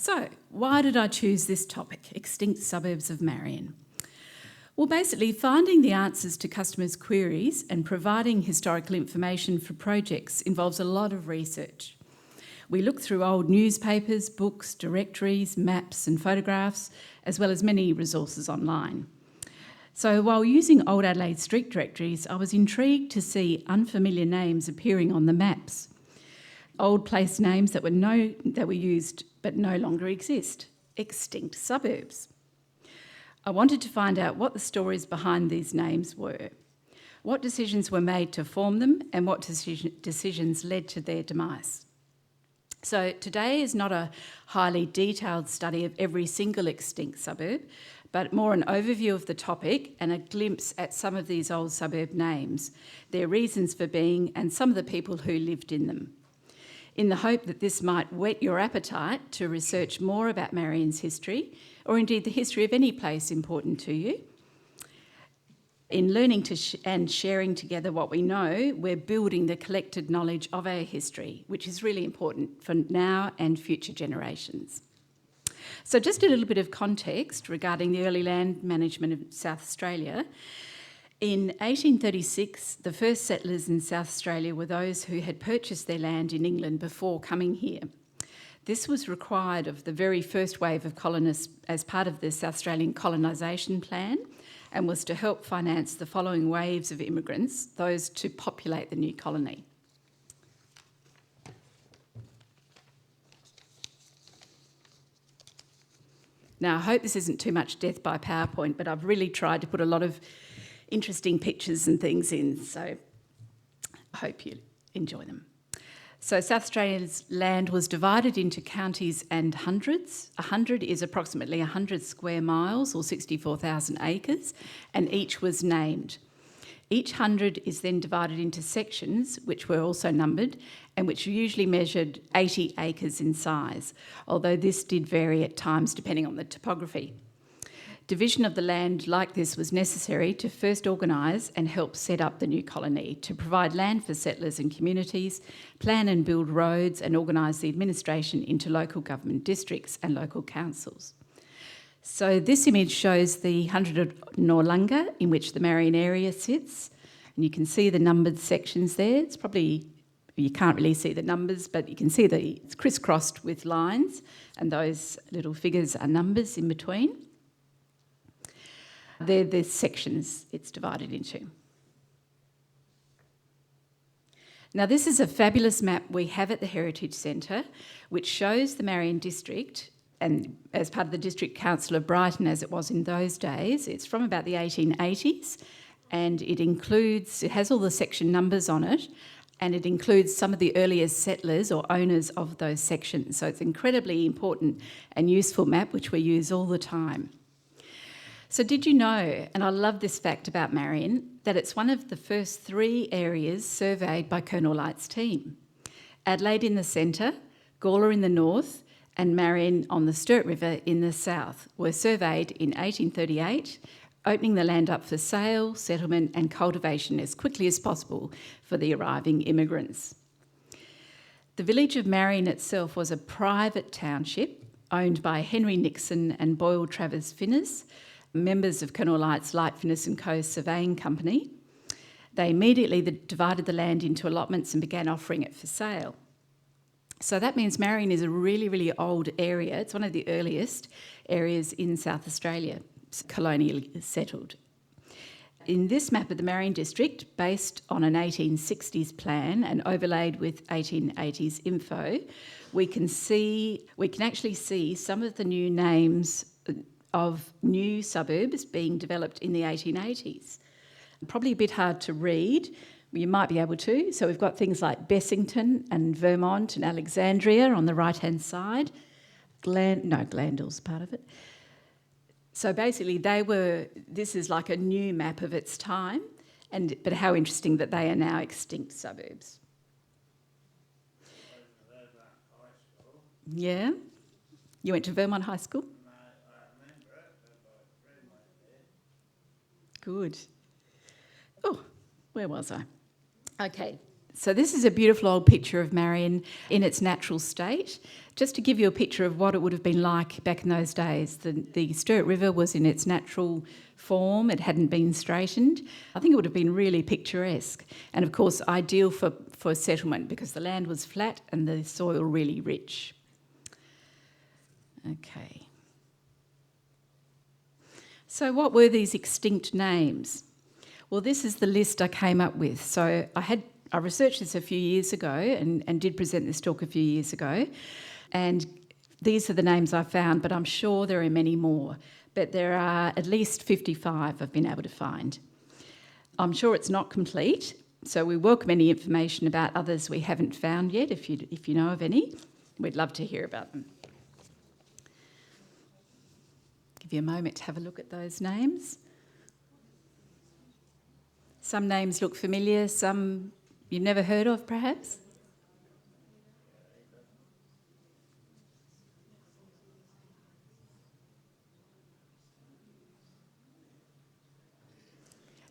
So, why did I choose this topic, extinct suburbs of Marion? Well, basically, finding the answers to customers' queries and providing historical information for projects involves a lot of research. We look through old newspapers, books, directories, maps and photographs, as well as many resources online. So while using old Adelaide street directories, I was intrigued to see unfamiliar names appearing on the maps. Old place names that were used but no longer exist. Extinct suburbs. I wanted to find out what the stories behind these names were, what decisions were made to form them, and what decisions led to their demise. So today is not a highly detailed study of every single extinct suburb, but more an overview of the topic and a glimpse at some of these old suburb names, their reasons for being, and some of the people who lived in them, in the hope that this might whet your appetite to research more about Marion's history, or indeed the history of any place important to you. In learning and sharing together what we know, we're building the collected knowledge of our history, which is really important for now and future generations. So just a little bit of context regarding the early land management of South Australia. In 1836, the first settlers in South Australia were those who had purchased their land in England before coming here. This was required of the very first wave of colonists as part of the South Australian colonisation plan, and was to help finance the following waves of immigrants, those to populate the new colony. Now, I hope this isn't too much death by PowerPoint, but I've really tried to put a lot of interesting pictures and things in, so I hope you enjoy them. So South Australia's land was divided into counties and hundreds. A hundred is approximately 100 square miles or 64,000 acres, and each was named. Each hundred is then divided into sections, which were also numbered, and which usually measured 80 acres in size, although this did vary at times depending on the topography. Division of the land like this was necessary to first organise and help set up the new colony, to provide land for settlers and communities, plan and build roads, and organise the administration into local government districts and local councils. So this image shows the 100 of Noarlunga, in which the Marion area sits, and you can see the numbered sections there. It's probably, you can't really see the numbers, but you can see it's crisscrossed with lines, and those little figures are numbers in between. They're the sections it's divided into. Now, this is a fabulous map we have at the Heritage Centre, which shows the Marion district, and as part of the District Council of Brighton as it was in those days. It's from about the 1880s, and it has all the section numbers on it, and it includes some of the earliest settlers or owners of those sections. So it's an incredibly important and useful map, which we use all the time. So did you know, and I love this fact about Marion, that it's one of the first 3 areas surveyed by Colonel Light's team? Adelaide in the centre, Gawler in the north, and Marion on the Sturt River in the south were surveyed in 1838, opening the land up for sale, settlement and cultivation as quickly as possible for the arriving immigrants. The village of Marion itself was a private township owned by Henry Nixon and Boyle Travers Finners, members of Colonel Light's Light Finners and Co surveying company. They immediately divided the land into allotments and began offering it for sale. So that means Marion is a really, really old area. It's one of the earliest areas in South Australia, colonially settled. In this map of the Marion district, based on an 1860s plan and overlaid with 1880s info, we can actually see some of the new names of new suburbs being developed in the 1880s. Probably a bit hard to read. You might be able to. So we've got things like Bessington and Vermont and Alexandria on the right-hand side. Glandal's part of it. So basically this is like a new map of its time, but how interesting that they are now extinct suburbs. Yeah? You went to Vermont High School? Good. Oh, where was I? Okay, So this is a beautiful old picture of Marion in its natural state. Just to give you a picture of what it would have been like back in those days. The Sturt River was in its natural form. It hadn't been straightened. I think it would have been really picturesque and, of course, ideal for settlement because the land was flat and the soil really rich. Okay. So what were these extinct names? Well, this is the list I came up with. So I researched this a few years ago and did present this talk a few years ago. And these are the names I found, but I'm sure there are many more. But there are at least 55 I've been able to find. I'm sure it's not complete, so we welcome any information about others we haven't found yet, if you know of any. We'd love to hear about them. Give you a moment to have a look at those names. Some names look familiar, some you've never heard of, perhaps?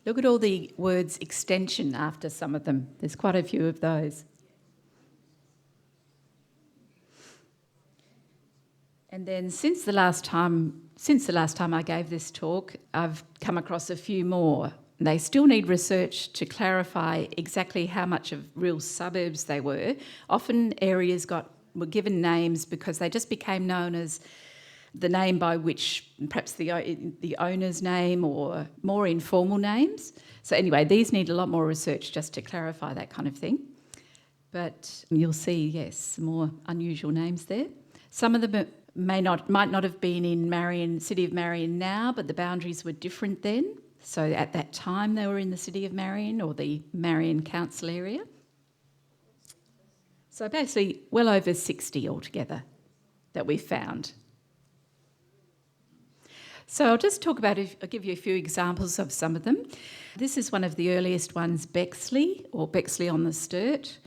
Look at all the words extension after some of them. There's quite a few of those. And then since the last time I gave this talk, I've come across a few more. They still need research to clarify exactly how much of real suburbs they were. Often areas were given names because they just became known as the name by which perhaps the owner's name or more informal names. So anyway, these need a lot more research just to clarify that kind of thing. But you'll see, yes, some more unusual names there. Some of them might not have been in City of Marion now, but the boundaries were different then. So at that time they were in the City of Marion or the Marion Council area. So basically well over 60 altogether that we found. So I'll just I'll give you a few examples of some of them. This is one of the earliest ones, Bexley, or Bexley on the Sturt.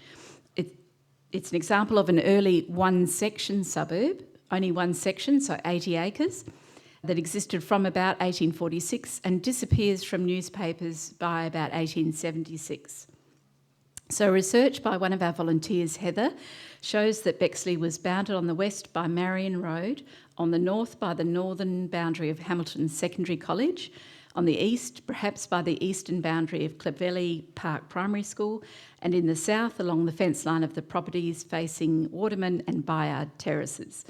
It's an example of an early one-section suburb, only one section, so 80 acres, that existed from about 1846 and disappears from newspapers by about 1876. So research by one of our volunteers, Heather, shows that Bexley was bounded on the west by Marion Road, on the north by the northern boundary of Hamilton Secondary College, on the east perhaps by the eastern boundary of Clovelly Park Primary School, and in the south along the fence line of the properties facing Waterman and Bayard Terraces.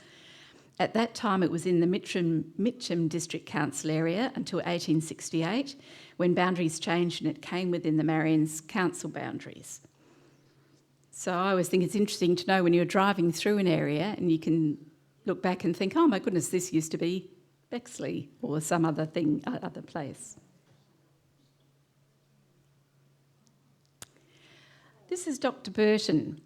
At that time it was in the Mitcham District Council area until 1868, when boundaries changed and it came within the Marion's council boundaries. So I always think it's interesting to know when you're driving through an area and you can look back and think, oh my goodness, this used to be Bexley or some other place. This is Dr. Burton.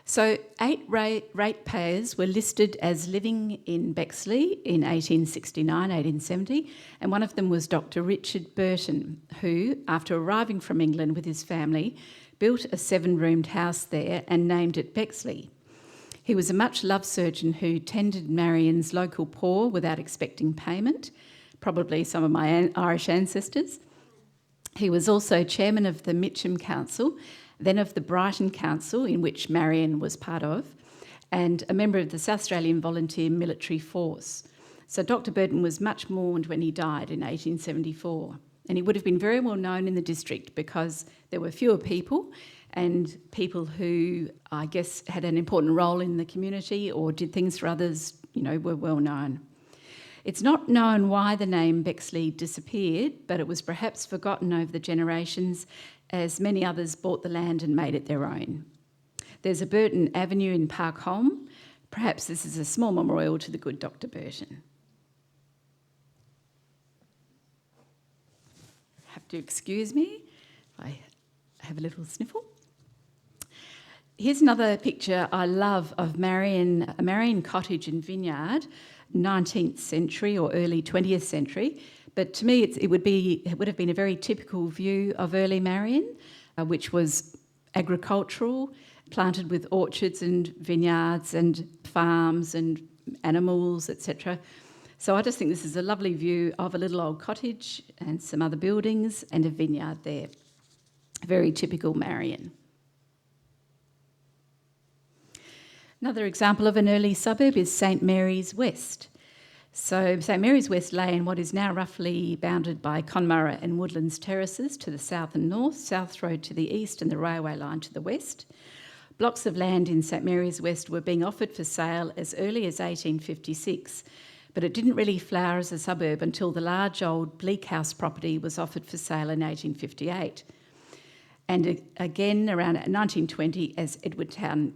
So 8 ratepayers were listed as living in Bexley in 1869, 1870, and one of them was Dr. Richard Burton, who, after arriving from England with his family, built a 7-roomed house there and named it Bexley. He was a much-loved surgeon who tended Marion's local poor without expecting payment, probably some of my Irish ancestors. He was also chairman of the Mitcham Council, then of the Brighton Council, in which Marion was part of, and a member of the South Australian Volunteer Military Force. So Dr. Burton was much mourned when he died in 1874, and he would have been very well known in the district because there were fewer people and people who, I guess, had an important role in the community or did things for others, were well known. It's not known why the name Bexley disappeared, but it was perhaps forgotten over the generations as many others bought the land and made it their own. There's a Burton Avenue in Park Holme. Perhaps this is a small memorial to the good Dr. Burton. Have to excuse me if I have a little sniffle. Here's another picture I love of a Marion cottage and vineyard, 19th century or early 20th century. But to me, it would have been a very typical view of early Marion, which was agricultural, planted with orchards and vineyards and farms and animals, etc. So I just think this is a lovely view of a little old cottage and some other buildings and a vineyard there. Very typical Marion. Another example of an early suburb is St Mary's West. So St Mary's West lay in what is now roughly bounded by Conmurra and Woodlands terraces to the south and north, South Road to the east and the railway line to the west. Blocks of land in St Mary's West were being offered for sale as early as 1856, but it didn't really flower as a suburb until the large old Bleak House property was offered for sale in 1858. And again around 1920 as Edwardstown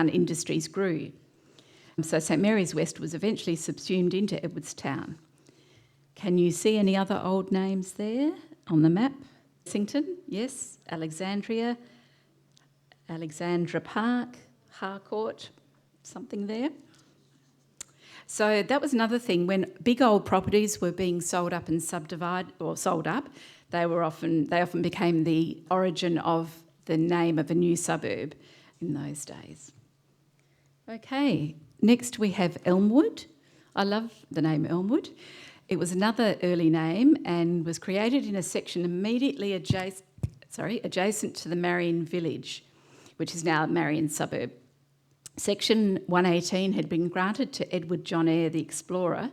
industries grew. So St Mary's West was eventually subsumed into Edwardstown. Can you see any other old names there on the map? Lexington, yes. Alexandria, Alexandra Park, Harcourt, something there. So that was another thing. When big old properties were being sold up and subdivided, or sold up, they often became the origin of the name of a new suburb in those days. Okay, next we have Elmwood. I love the name Elmwood. It was another early name and was created in a section immediately adjacent to the Marion village, which is now Marion suburb. Section 118 had been granted to Edward John Eyre the explorer.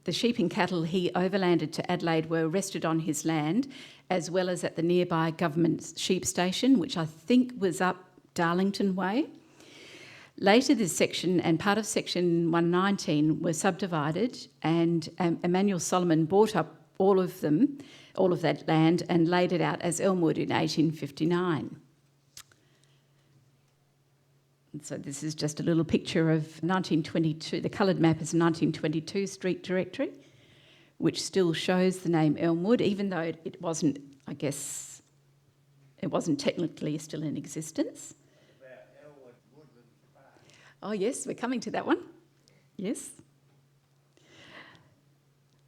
The sheep and cattle he overlanded to Adelaide were rested on his land, as well as at the nearby government sheep station, which I think was up Darlington Way. Later, this section and part of section 119 were subdivided, and Emmanuel Solomon bought up all of that land, and laid it out as Elmwood in 1859. And so this is just a little picture of 1922. The coloured map is a 1922 street directory, which still shows the name Elmwood, even though it wasn't, I guess, it wasn't technically still in existence. Oh yes, we're coming to that one. Yes.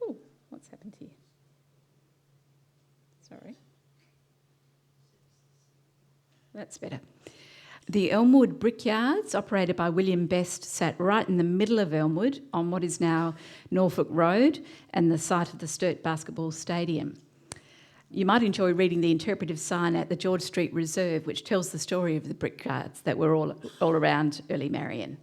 Oh, what's happened here? Sorry. That's better. The Elmwood Brickyards, operated by William Best, sat right in the middle of Elmwood on what is now Norfolk Road and the site of the Sturt Basketball Stadium. You might enjoy reading the interpretive sign at the George Street Reserve, which tells the story of the brickyards that were all around early Marion.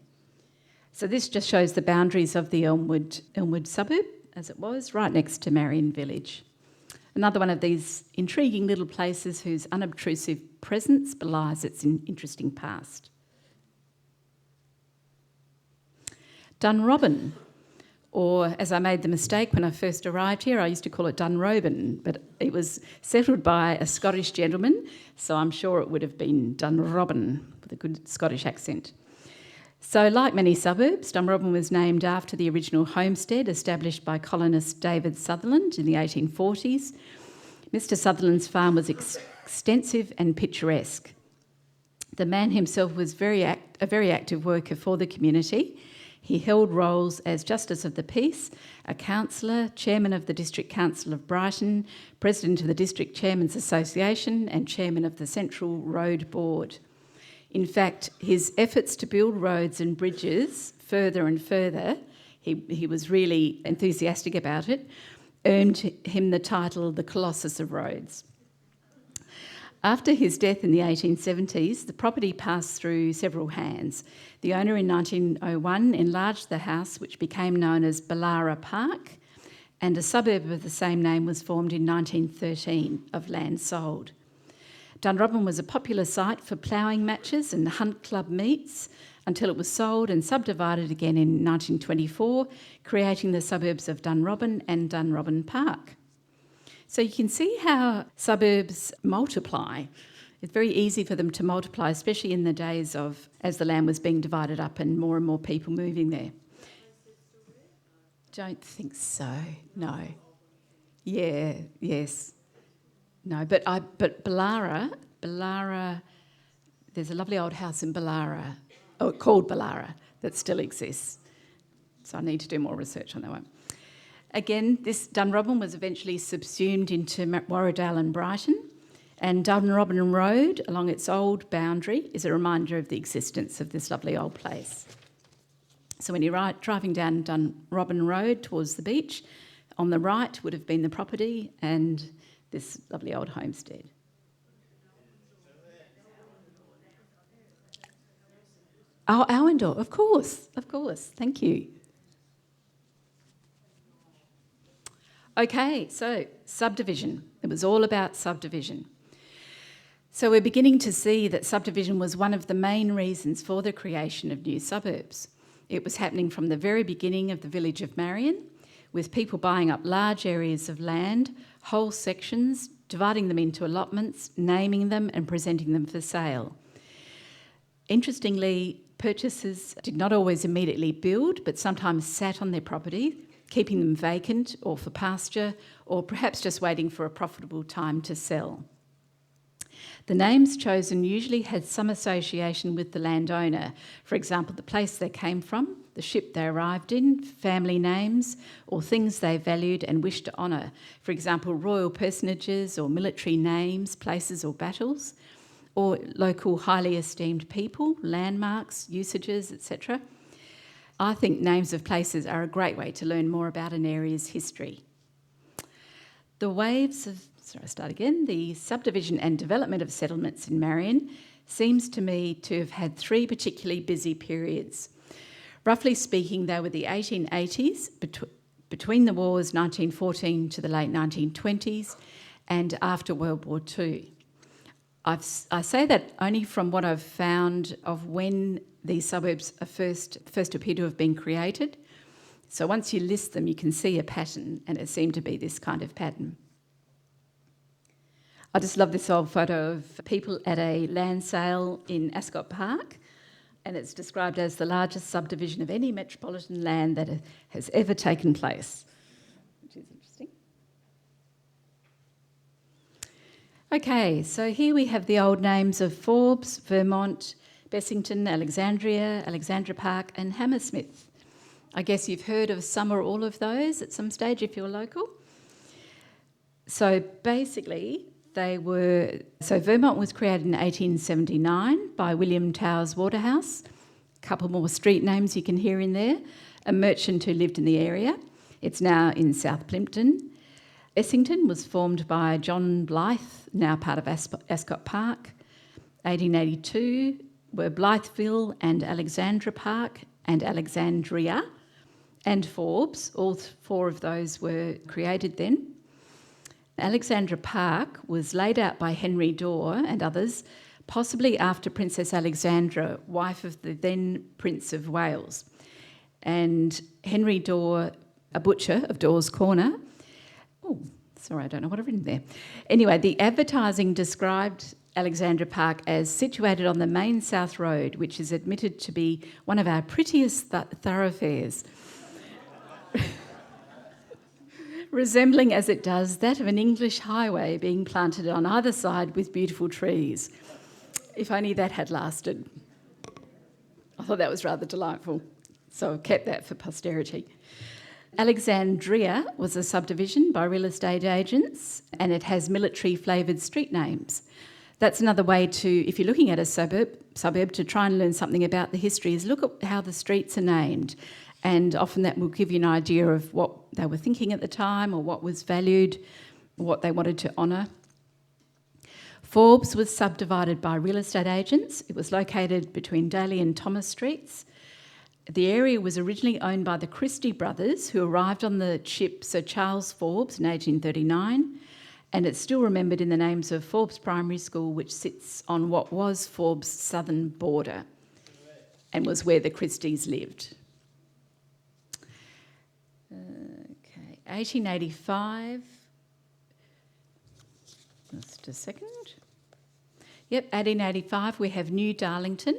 So this just shows the boundaries of the Elmwood suburb, as it was, right next to Marion Village. Another one of these intriguing little places whose unobtrusive presence belies its interesting past. Dunrobin, or as I made the mistake when I first arrived here, I used to call it Dunrobin, but it was settled by a Scottish gentleman, so I'm sure it would have been Dunrobin with a good Scottish accent. So like many suburbs, Dunrobin was named after the original homestead established by colonist David Sutherland in the 1840s. Mr. Sutherland's farm was extensive and picturesque. The man himself was a very active worker for the community. He held roles as Justice of the Peace, a councillor, Chairman of the District Council of Brighton, President of the District Chairmen's Association, and Chairman of the Central Road Board. In fact, his efforts to build roads and bridges further and further, he was really enthusiastic about it, earned him the title the Colossus of Roads. After his death in the 1870s, the property passed through several hands. The owner in 1901 enlarged the house, which became known as Ballara Park, and a suburb of the same name was formed in 1913 of land sold. Dunrobin was a popular site for ploughing matches and hunt club meets until it was sold and subdivided again in 1924, creating the suburbs of Dunrobin and Dunrobin Park. So you can see how suburbs multiply. It's very easy for them to multiply, especially in the days of as the land was being divided up and more people moving there. Don't think so, no. Yeah, yes. No, but Ballara, there's a lovely old house in Ballara, called Ballara, that still exists. So I need to do more research on that one. Again, this Dunrobin was eventually subsumed into Warradale and Brighton, and Dunrobin Road, along its old boundary, is a reminder of the existence of this lovely old place. So when you're driving down Dunrobin Road towards the beach, on the right would have been the property and this lovely old homestead. Oh, Arwendor, of course, thank you. Okay, so subdivision. It was all about subdivision. So we're beginning to see that subdivision was one of the main reasons for the creation of new suburbs. It was happening from the very beginning of the village of Marion, with people buying up large areas of land, whole sections, dividing them into allotments, naming them and presenting them for sale. Interestingly, purchasers did not always immediately build, but sometimes sat on their property, keeping them vacant or for pasture, or perhaps just waiting for a profitable time to sell. The names chosen usually had some association with the landowner. For example, the place they came from, the ship they arrived in, family names, or things they valued and wished to honour. For example, royal personages or military names, places or battles, or local highly esteemed people, landmarks, usages, etc. I think names of places are a great way to learn more about an area's history. The subdivision and development of settlements in Marion seems to me to have had three particularly busy periods. Roughly speaking, they were the 1880s, between the wars 1914 to the late 1920s, and after World War II. I say that only from what I've found of when these suburbs are first appear to have been created. So once you list them, you can see a pattern, and it seemed to be this kind of pattern. I just love this old photo of people at a land sale in Ascot Park, and it's described as the largest subdivision of any metropolitan land that has ever taken place, which is interesting. Okay, so here we have the old names of Forbes, Vermont, Bessington, Alexandra Park and Hammersmith. I guess you've heard of some or all of those at some stage if you're local. So basically, Vermont was created in 1879 by William Towers Waterhouse. A couple more street names you can hear in there. A merchant who lived in the area. It's now in South Plympton. Essington was formed by John Blythe, now part of Ascot Park. 1882 were Blytheville and Alexandra Park and Alexandria and Forbes. All four of those were created then. Alexandra Park was laid out by Henry Dore and others, possibly after Princess Alexandra, wife of the then Prince of Wales. And Henry Dore, a butcher of Dore's Corner. I don't know what I've written there. Anyway, the advertising described Alexandra Park as situated on the main South Road, which is admitted to be one of our prettiest thoroughfares. Resembling as it does that of an English highway being planted on either side with beautiful trees. If only that had lasted. I thought that was rather delightful, so I've kept that for posterity. Alexandria was a subdivision by real estate agents, and it has military flavoured street names. That's another way to, if you're looking at a suburb to try and learn something about the history, is look at how the streets are named. And often that will give you an idea of what they were thinking at the time or what was valued, or what they wanted to honour. Forbes was subdivided by real estate agents. It was located between Daly and Thomas Streets. The area was originally owned by the Christie brothers, who arrived on the ship Sir Charles Forbes in 1839, and it's still remembered in the names of Forbes Primary School, which sits on what was Forbes' southern border and was where the Christies lived. 1885, just a second. 1885 we have New Darlington,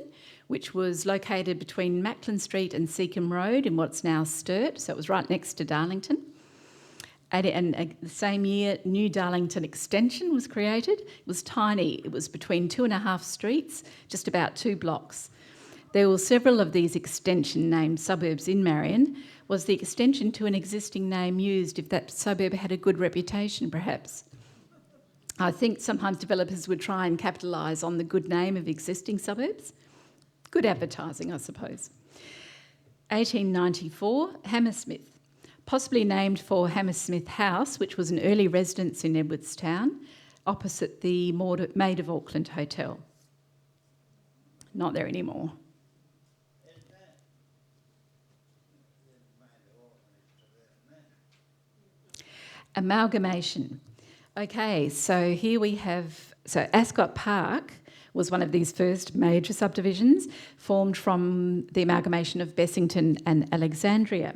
which was located between Macklin Street and Seacombe Road in what's now Sturt, so it was right next to Darlington. And the same year, New Darlington Extension was created. It was tiny. It was between 2.5 streets, just about 2 blocks. There were several of these extension-named suburbs in Marion. Was the extension to an existing name used if that suburb had a good reputation, perhaps? I think sometimes developers would try and capitalise on the good name of existing suburbs. Good advertising, I suppose. 1894, Hammersmith, possibly named for Hammersmith House, which was an early residence in Edwardstown, opposite the Maid of Auckland Hotel. Not there anymore. Amalgamation. Okay, so here we have, so Ascot Park was one of these first major subdivisions formed from the amalgamation of Bessington and Alexandria.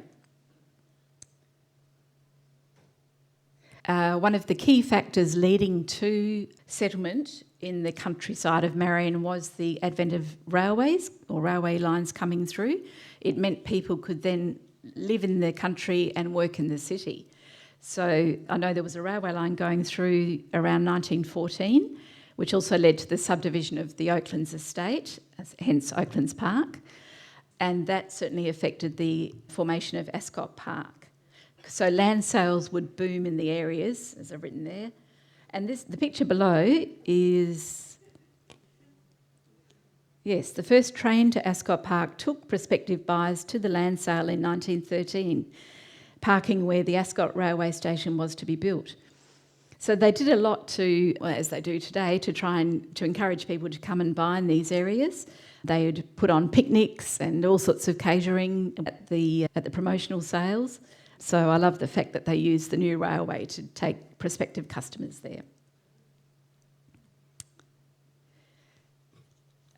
One of the key factors leading to settlement in the countryside of Marion was the advent of railways or railway lines coming through. It meant people could then live in the country and work in the city. So I know there was a railway line going through around 1914, which also led to the subdivision of the Oaklands estate, hence Oaklands Park, and that certainly affected the formation of Ascot Park. So land sales would boom in the areas, as I've written there. And the picture below is, yes, the first train to Ascot Park took prospective buyers to the land sale in 1913, parking where the Ascot railway station was to be built. So they did a lot to, well, as they do today, to try and to encourage people to come and buy in these areas. They would put on picnics and all sorts of catering at the promotional sales. So I love the fact that they used the new railway to take prospective customers there.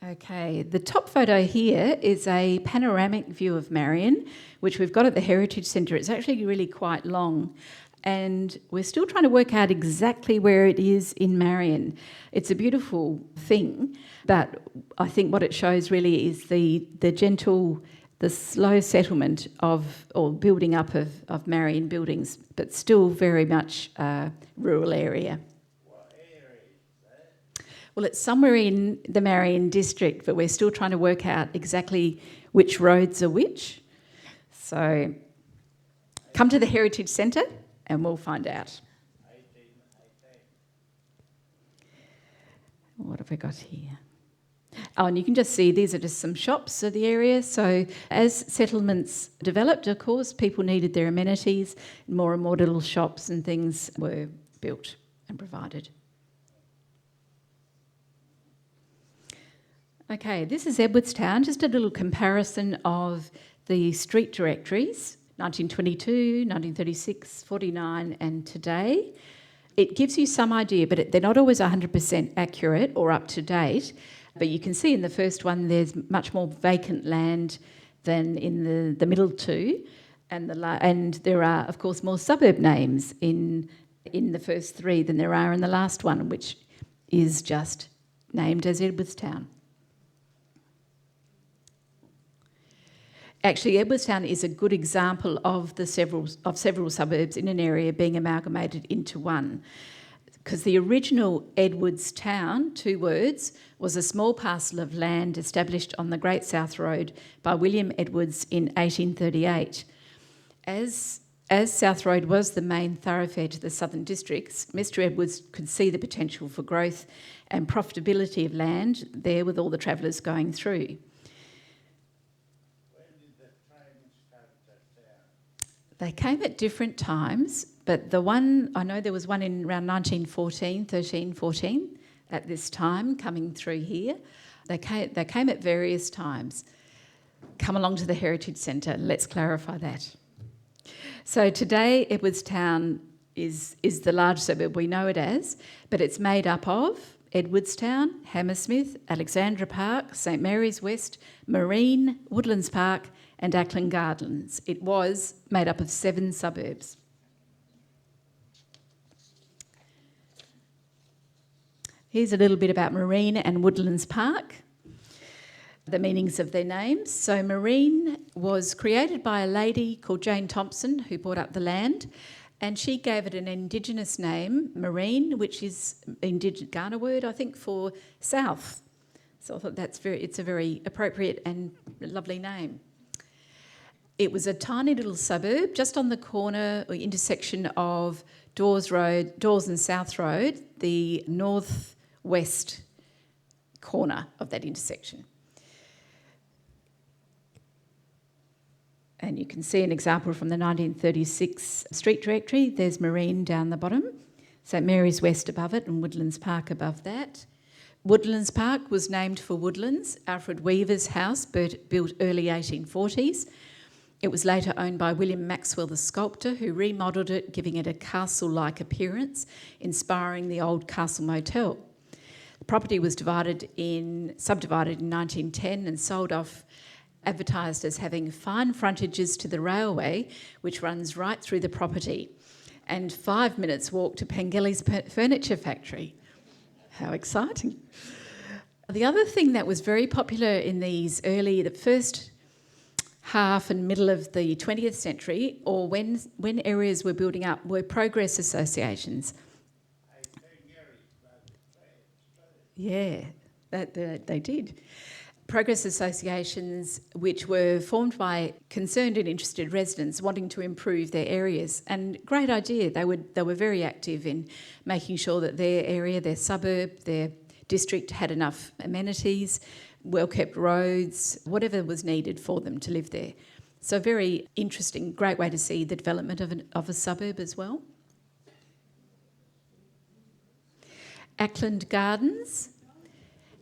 Okay, the top photo here is a panoramic view of Marion, which we've got at the Heritage Centre. It's actually really quite long, and we're still trying to work out exactly where it is in Marion. It's a beautiful thing, but I think what it shows really is the slow settlement or building up of Marion buildings, but still very much a rural area. What area is that? Well, it's somewhere in the Marion district, but we're still trying to work out exactly which roads are which. So come to the Heritage Centre and we'll find out. 1818. What have we got here? Oh, and you can just see these are just some shops of the area. So as settlements developed, of course, people needed their amenities. More and more little shops and things were built and provided. Okay, this is Edwardstown, just a little comparison of the street directories, 1922, 1936, 49 and today. It gives you some idea, but they're not always 100% accurate or up to date. But you can see in the first one there's much more vacant land than in the middle two. And there are, of course, more suburb names in the first three than there are in the last one, which is just named as Edwardstown. Actually, Edwardstown is a good example of several suburbs in an area being amalgamated into one. Because the original Edwardstown, 2 words, was a small parcel of land established on the Great South Road by William Edwards in 1838. As South Road was the main thoroughfare to the southern districts, Mr Edwards could see the potential for growth and profitability of land there with all the travellers going through. When did the trains come to town? They came at different times, but the one, I know there was one in around 13, 14, at this time coming through here. They came at various times. Come along to the Heritage Centre, let's clarify that. So today Edwardstown is the large suburb we know it as, but it's made up of Edwardstown, Hammersmith, Alexandra Park, St Mary's West, Marine, Woodlands Park and Ackland Gardens. It was made up of 7 suburbs. Here's a little bit about Marine and Woodlands Park, the meanings of their names. So Marine was created by a lady called Jane Thompson who bought up the land, and she gave it an Indigenous name, Marine, which is Indigenous Kaurna word, I think, for south. So I thought it's a very appropriate and lovely name. It was a tiny little suburb just on the corner or intersection of Dawes and South Road, the northwest corner of that intersection. And you can see an example from the 1936 street directory. There's Marine down the bottom, St Mary's West above it and Woodlands Park above that. Woodlands Park was named for Woodlands, Alfred Weaver's house, built early 1840s. It was later owned by William Maxwell the sculptor, who remodelled it, giving it a castle-like appearance, inspiring the old Castle Motel. The property was subdivided in 1910 and sold off, advertised as having fine frontages to the railway, which runs right through the property, and 5 minutes walk to Pengelly's furniture factory. How exciting. The other thing that was very popular in the first half and middle of the 20th century, or when areas were building up, were progress associations. Yeah, they did. Progress associations which were formed by concerned and interested residents wanting to improve their areas. And great idea. They were very active in making sure that their area, their suburb, their district had enough amenities, well-kept roads, whatever was needed for them to live there. So very interesting, great way to see the development of a suburb as well. Ackland Gardens.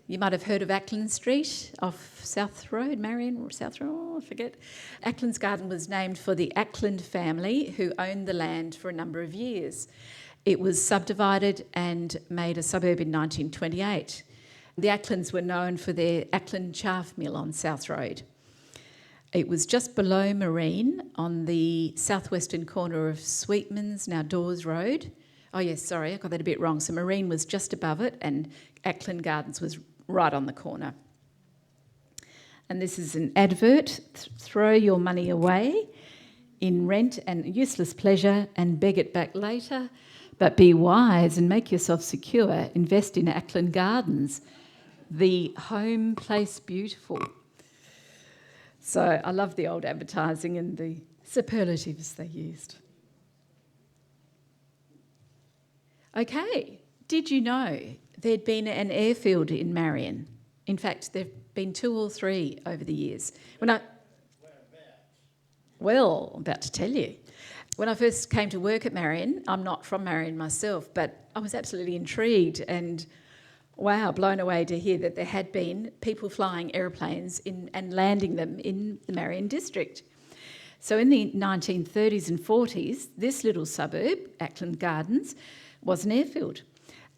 You might have heard of Ackland Street off South Road, Marion, or South Road, I forget. Ackland's Garden was named for the Ackland family who owned the land for a number of years. It was subdivided and made a suburb in 1928. The Acklands were known for their Ackland Chaff Mill on South Road. It was just below Marine on the southwestern corner of Sweetman's, now Dawes Road. Oh yes, sorry, I got that a bit wrong. So Marine was just above it and Ackland Gardens was right on the corner. And this is an advert. Throw your money away in rent and useless pleasure and beg it back later. But be wise and make yourself secure. Invest in Ackland Gardens. The home place beautiful. So I love the old advertising and the superlatives they used. Okay, did you know there'd been an airfield in Marion? In fact, there've been 2 or 3 over the years. Well, I'm about to tell you. When I first came to work at Marion, I'm not from Marion myself, but I was absolutely intrigued and, wow, blown away to hear that there had been people flying aeroplanes and landing them in the Marion district. So in the 1930s and 40s, this little suburb, Ackland Gardens, was an airfield.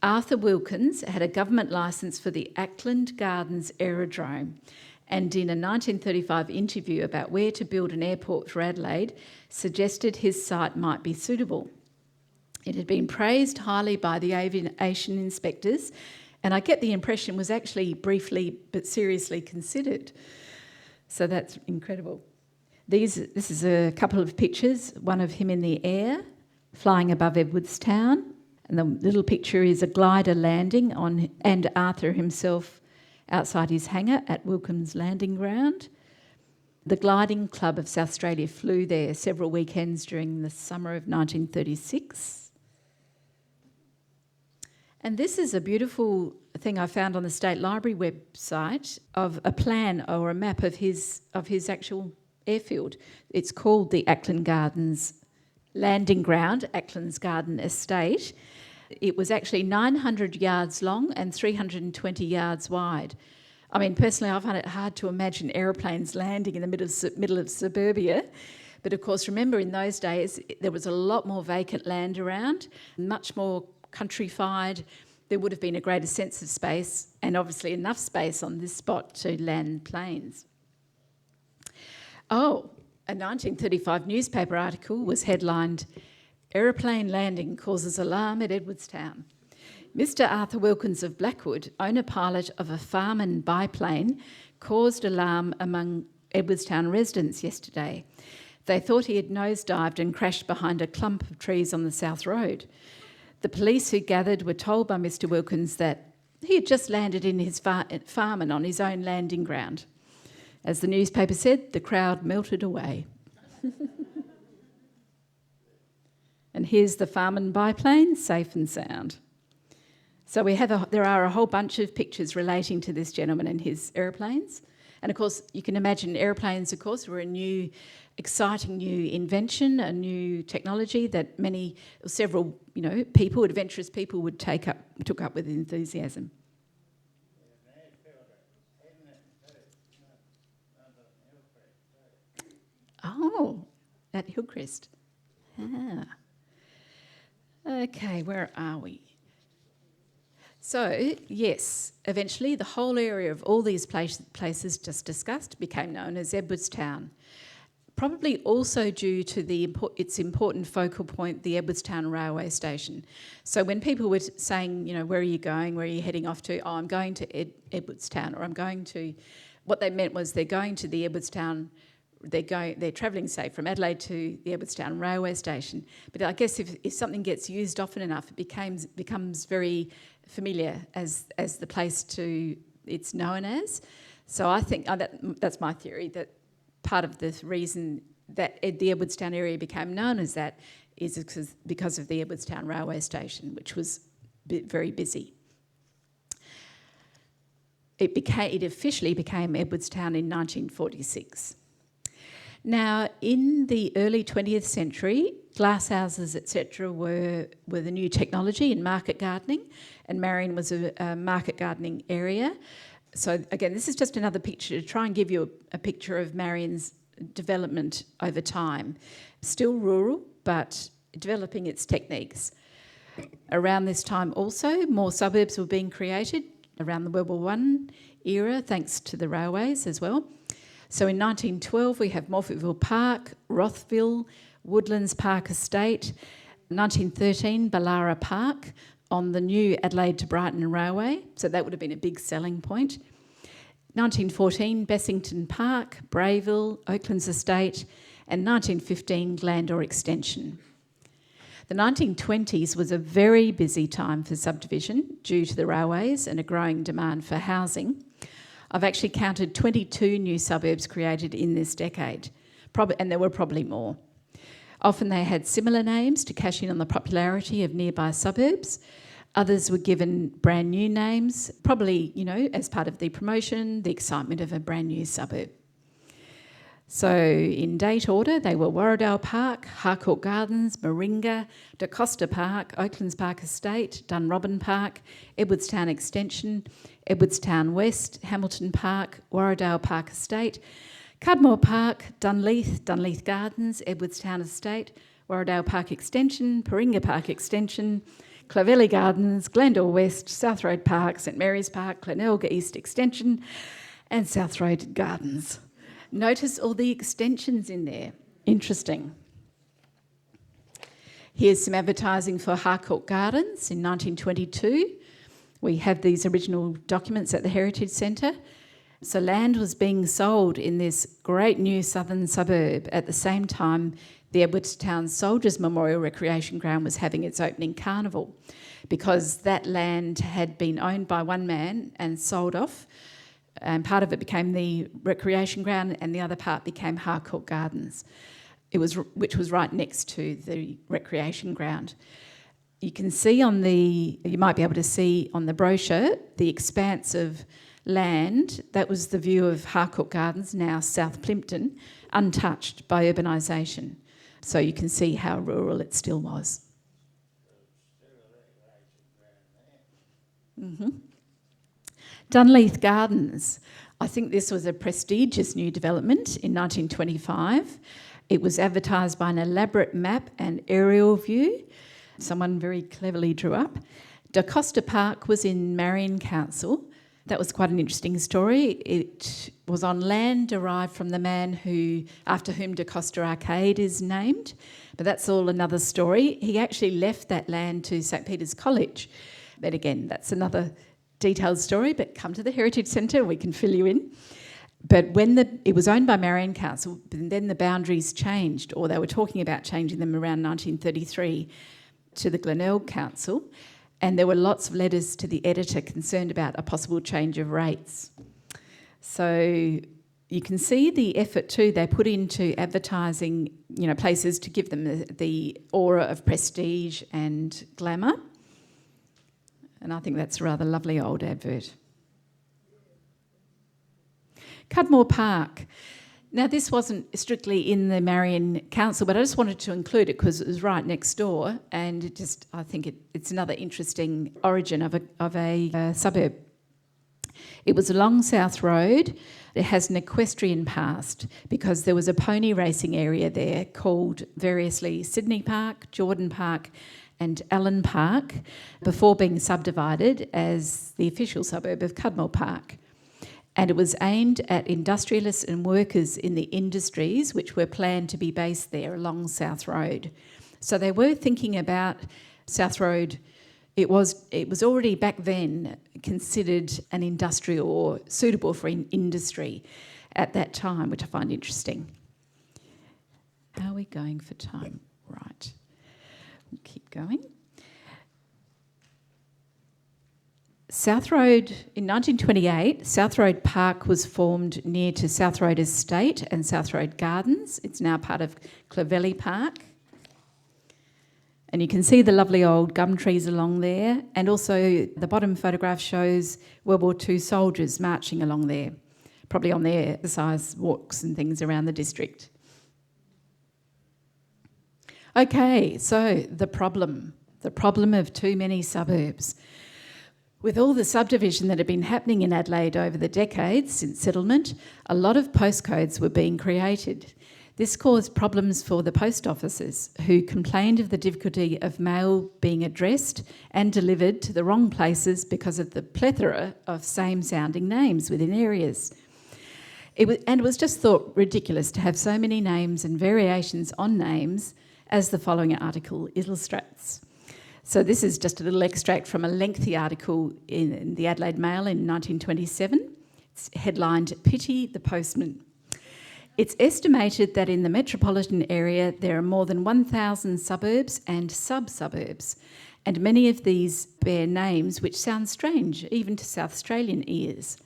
Arthur Wilkins had a government licence for the Ackland Gardens Aerodrome, and in a 1935 interview about where to build an airport for Adelaide, suggested his site might be suitable. It had been praised highly by the aviation inspectors, and I get the impression was actually briefly but seriously considered. So that's incredible. This is a couple of pictures, one of him in the air, flying above Edwardstown, and the little picture is a glider landing on, and Arthur himself outside his hangar at Wilkins Landing Ground. The Gliding Club of South Australia flew there several weekends during the summer of 1936. And this is a beautiful thing I found on the State Library website of a plan or a map of his actual airfield. It's called the Ackland Gardens Landing Ground, Ackland's Garden Estate. It was actually 900 yards long and 320 yards wide. I mean, personally, I find it hard to imagine aeroplanes landing in the middle of suburbia. But of course, remember in those days, there was a lot more vacant land around, much more countrified. There would have been a greater sense of space and obviously enough space on this spot to land planes. Oh, a 1935 newspaper article was headlined, "Aeroplane landing causes alarm at Edwardstown." Mr. Arthur Wilkins of Blackwood, owner-pilot of a Farman biplane, caused alarm among Edwardstown residents yesterday. They thought he had nosedived and crashed behind a clump of trees on the South Road. The police who gathered were told by Mr. Wilkins that he had just landed in his Farman on his own landing ground. As the newspaper said, the crowd melted away. And here's the Farman biplane, safe and sound. So there are a whole bunch of pictures relating to this gentleman and his aeroplanes. And of course, you can imagine aeroplanes, of course, were a new, exciting new invention, a new technology that several people, adventurous people, took up with enthusiasm. Oh, at Hillcrest. Ah. Okay, where are we? So, yes, eventually the whole area of all these places just discussed became known as Edwardstown. Probably also due to its important focal point, the Edwardstown railway station. So when people were saying, where are you going, where are you heading off to? Oh, I'm going to Edwardstown, or I'm going to... What they meant was they're going to the Edwardstown... They're travelling, say, from Adelaide to the Edwardstown railway station. But I guess if something gets used often enough, it becomes very familiar as the place it's known as. So I think that's my theory, that part of the reason that the Edwardstown area became known as that is because of the Edwardstown railway station, which was very busy. It officially became Edwardstown in 1946. Now, in the early 20th century, glasshouses, etc., were the new technology in market gardening, and Marion was a market gardening area. So again, this is just another picture to try and give you a picture of Marion's development over time. Still rural, but developing its techniques. Around this time also, more suburbs were being created around the World War I era, thanks to the railways as well. So in 1912, we have Morphettville Park, Rothville, Woodlands Park Estate, 1913, Ballara Park on the new Adelaide to Brighton Railway, so that would have been a big selling point. 1914, Bessington Park, Brayville, Oaklands Estate, and 1915, Glandore Extension. The 1920s was a very busy time for subdivision due to the railways and a growing demand for housing. I've actually counted 22 new suburbs created in this decade, and there were probably more. Often they had similar names to cash in on the popularity of nearby suburbs. Others were given brand new names, probably, as part of the promotion, the excitement of a brand new suburb. So in date order, they were Warradale Park, Harcourt Gardens, Moringa, Da Costa Park, Oaklands Park Estate, Dunrobin Park, Edwardstown Extension, Edwardstown West, Hamilton Park, Warradale Park Estate, Cudmore Park, Dunleith Gardens, Edwardstown Estate, Warradale Park Extension, Paringa Park Extension, Clavelli Gardens, Glendale West, South Road Park, St Mary's Park, Glenelga East Extension, and South Road Gardens. Notice all the extensions in there. Interesting. Here's some advertising for Harcourt Gardens in 1922. We have these original documents at the Heritage Centre. So land was being sold in this great new southern suburb at the same time the Edwardstown Soldiers Memorial Recreation Ground was having its opening carnival, because that land had been owned by one man and sold off, and part of it became the recreation ground and the other part became Harcourt Gardens, which was right next to the recreation ground. You can see you might be able to see on the brochure, the expanse of land. That was the view of Harcourt Gardens, now South Plympton, untouched by urbanisation. So you can see how rural it still was. Mm-hmm. Dunleith Gardens. I think this was a prestigious new development in 1925. It was advertised by an elaborate map and aerial view someone very cleverly drew up. Da Costa Park was in Marion Council. That was quite an interesting story. It was on land derived from the man after whom Da Costa Arcade is named, but that's all another story. He actually left that land to St Peter's College. But again, that's another detailed story, but come to the Heritage Centre, we can fill you in. But when it was owned by Marion Council, then the boundaries changed, or they were talking about changing them around 1933 to the Glenelg Council, and there were lots of letters to the editor concerned about a possible change of rates. So you can see the effort too they put into advertising, places to give them the aura of prestige and glamour. And I think that's a rather lovely old advert. Cudmore Park. Now, this wasn't strictly in the Marion Council, but I just wanted to include it because it was right next door, and I think it's another interesting origin of a suburb. It was along South Road, It has an equestrian past because there was a pony racing area there called variously Sydney Park, Jordan Park and Allen Park before being subdivided as the official suburb of Cudmore Park. And it was aimed at industrialists and workers in the industries which were planned to be based there along South Road. So they were thinking about South Road. It was already back then considered an industrial or suitable for industry at that time, which I find interesting. How are we going for time? Right. We'll keep going. South Road, in 1928, South Road Park was formed near to South Road Estate and South Road Gardens. It's now part of Clovelly Park. And you can see the lovely old gum trees along there. And also the bottom photograph shows World War II soldiers marching along there, probably on their exercise walks and things around the district. Okay, so the problem of too many suburbs. With all the subdivision that had been happening in Adelaide over the decades since settlement, a lot of postcodes were being created. This caused problems for the post offices, who complained of the difficulty of mail being addressed and delivered to the wrong places because of the plethora of same-sounding names within areas. It was just thought ridiculous to have so many names and variations on names, as the following article illustrates. So this is just a little extract from a lengthy article in the Adelaide Mail in 1927. It's headlined, "Pity the Postman." It's estimated that in the metropolitan area there are more than 1,000 suburbs and sub-suburbs, and many of these bear names which sound strange, even to South Australian ears.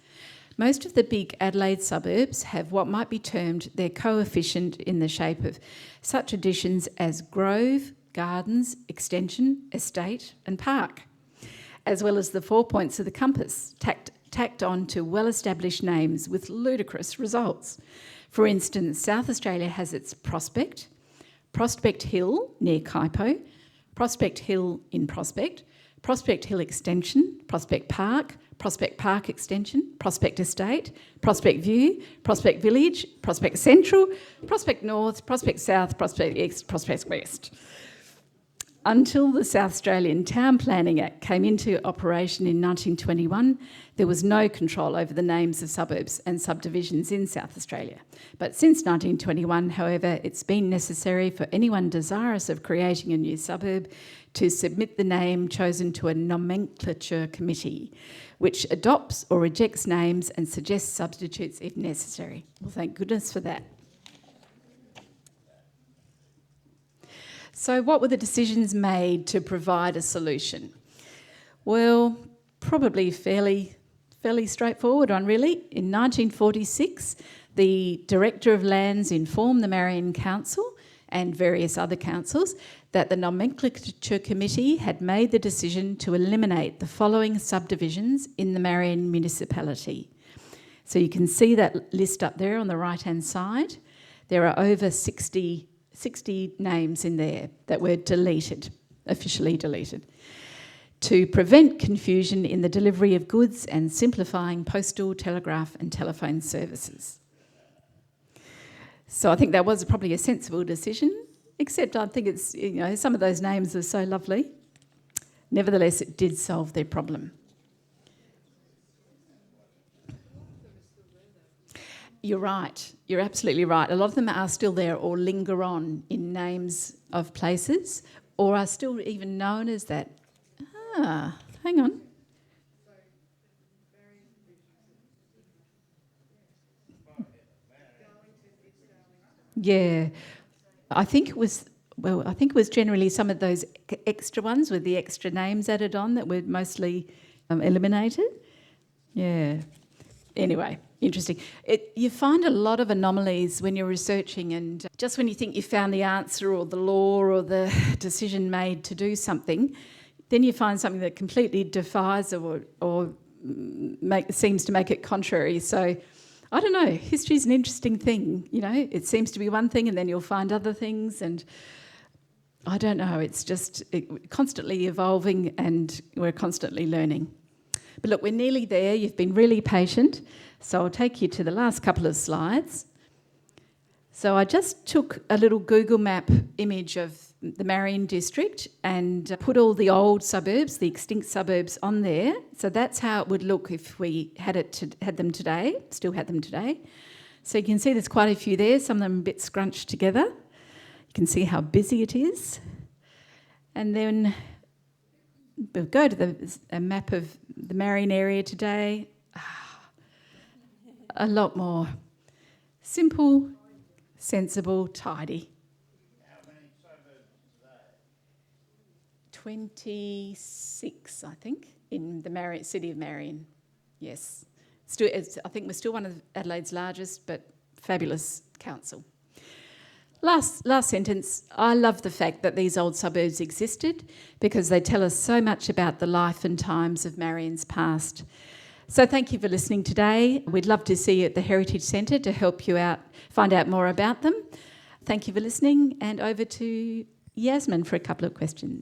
Most of the big Adelaide suburbs have what might be termed their coefficient in the shape of such additions as Grove, Gardens, Extension, Estate and Park, as well as the 4 points of the compass tacked on to well-established names with ludicrous results. For instance, South Australia has its Prospect, Prospect Hill near Kaipo, Prospect Hill in Prospect, Prospect Hill Extension, Prospect Park Extension, Prospect Estate, Prospect View, Prospect Village, Prospect Central, Prospect North, Prospect South, Prospect East, Prospect West. Until the South Australian Town Planning Act came into operation in 1921, there was no control over the names of suburbs and subdivisions in South Australia. But since 1921, however, it's been necessary for anyone desirous of creating a new suburb to submit the name chosen to a nomenclature committee, which adopts or rejects names and suggests substitutes if necessary. Well, thank goodness for that. So what were the decisions made to provide a solution? Well, probably fairly straightforward one, really. In 1946, the Director of Lands informed the Marion Council and various other councils that the Nomenclature Committee had made the decision to eliminate the following subdivisions in the Marion municipality. So you can see that list up there on the right-hand side. There are over 60 names in there that were deleted, officially deleted, to prevent confusion in the delivery of goods and simplifying postal, telegraph and telephone services. So I think that was probably a sensible decision, except I think it's, some of those names are so lovely. Nevertheless, it did solve their problem. You're right. You're absolutely right. A lot of them are still there or linger on in names of places or are still even known as that. Hang on. Yeah. I think it was generally some of those extra ones with the extra names added on that were mostly eliminated. Yeah. Anyway, interesting. You find a lot of anomalies when you're researching, and just when you think you found the answer or the law or the decision made to do something, then you find something that completely defies or seems to make it contrary. So I don't know, history's an interesting thing, it seems to be one thing and then you'll find other things, and I don't know, it's just constantly evolving and we're constantly learning. But look, we're nearly there. You've been really patient. So I'll take you to the last couple of slides. So I just took a little Google map image of the Marion district and put all the old suburbs, the extinct suburbs, on there. So that's how it would look if we had them today, still had them today. So you can see there's quite a few there, some of them a bit scrunched together. You can see how busy it is. And then we'll go to a map of the Marion area today. A lot more simple, sensible, tidy. How many suburbs today? 26, I think, in the city of Marion. Yes. I think we're still one of Adelaide's largest, but fabulous council. Last sentence. I love the fact that these old suburbs existed because they tell us so much about the life and times of Marion's past. So thank you for listening today. We'd love to see you at the Heritage Centre to help you out, find out more about them. Thank you for listening, and over to Yasmin for a couple of questions.